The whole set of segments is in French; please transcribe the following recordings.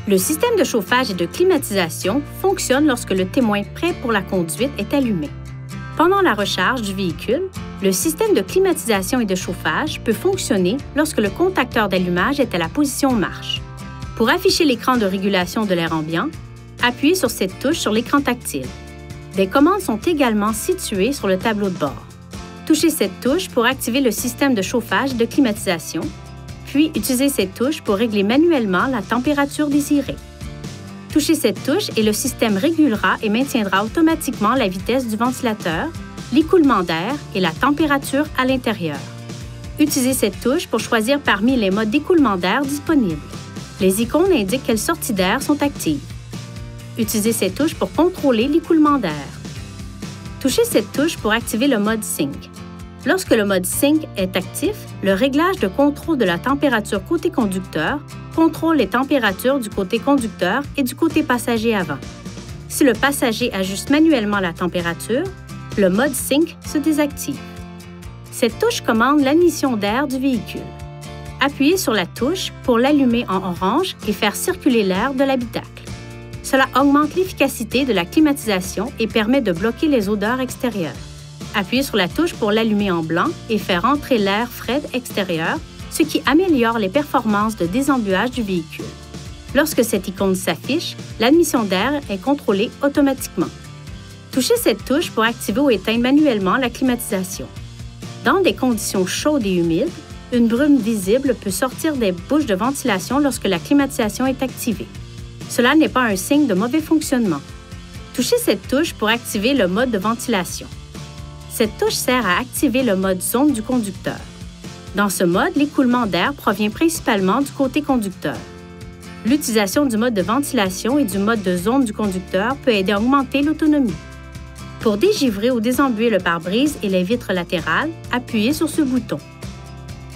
Le système de chauffage et de climatisation fonctionne lorsque le témoin prêt pour la conduite est allumé. Pendant la recharge du véhicule, le système de climatisation et de chauffage peut fonctionner lorsque le contacteur d'allumage est à la position marche. Pour afficher l'écran de régulation de l'air ambiant, appuyez sur cette touche sur l'écran tactile. Des commandes sont également situées sur le tableau de bord. Touchez cette touche pour activer le système de chauffage et de climatisation, puis utilisez cette touche pour régler manuellement la température désirée. Touchez cette touche et le système régulera et maintiendra automatiquement la vitesse du ventilateur, l'écoulement d'air et la température à l'intérieur. Utilisez cette touche pour choisir parmi les modes d'écoulement d'air disponibles. Les icônes indiquent quelles sorties d'air sont actives. Utilisez cette touche pour contrôler l'écoulement d'air. Touchez cette touche pour activer le mode Sync. Lorsque le mode Sync est actif, le réglage de contrôle de la température côté conducteur contrôle les températures du côté conducteur et du côté passager avant. Si le passager ajuste manuellement la température, le mode Sync se désactive. Cette touche commande l'admission d'air du véhicule. Appuyez sur la touche pour l'allumer en orange et faire circuler l'air de l'habitacle. Cela augmente l'efficacité de la climatisation et permet de bloquer les odeurs extérieures. Appuyez sur la touche pour l'allumer en blanc et faire entrer l'air frais extérieur, ce qui améliore les performances de désembuage du véhicule. Lorsque cette icône s'affiche, l'admission d'air est contrôlée automatiquement. Touchez cette touche pour activer ou éteindre manuellement la climatisation. Dans des conditions chaudes et humides, une brume visible peut sortir des bouches de ventilation lorsque la climatisation est activée. Cela n'est pas un signe de mauvais fonctionnement. Touchez cette touche pour activer le mode de ventilation. Cette touche sert à activer le mode zone du conducteur. Dans ce mode, l'écoulement d'air provient principalement du côté conducteur. L'utilisation du mode de ventilation et du mode de zone du conducteur peut aider à augmenter l'autonomie. Pour dégivrer ou désembuer le pare-brise et les vitres latérales, appuyez sur ce bouton.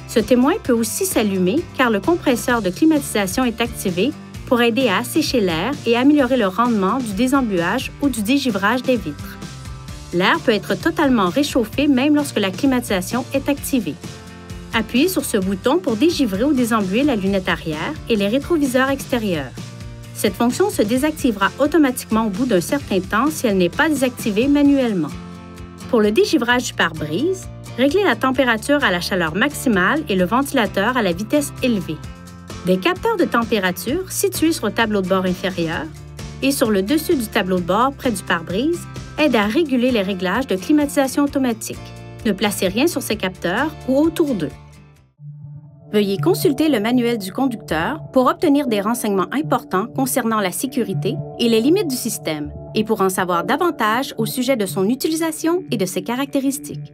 Ce témoin peut aussi s'allumer car le compresseur de climatisation est activé pour aider à assécher l'air et améliorer le rendement du désembuage ou du dégivrage des vitres. L'air peut être totalement réchauffé même lorsque la climatisation est activée. Appuyez sur ce bouton pour dégivrer ou désembuer la lunette arrière et les rétroviseurs extérieurs. Cette fonction se désactivera automatiquement au bout d'un certain temps si elle n'est pas désactivée manuellement. Pour le dégivrage du pare-brise, réglez la température à la chaleur maximale et le ventilateur à la vitesse élevée. Des capteurs de température situés sur le tableau de bord inférieur et sur le dessus du tableau de bord près du pare-brise aident à réguler les réglages de climatisation automatique. Ne placez rien sur ces capteurs ou autour d'eux. Veuillez consulter le manuel du conducteur pour obtenir des renseignements importants concernant la sécurité et les limites du système et pour en savoir davantage au sujet de son utilisation et de ses caractéristiques.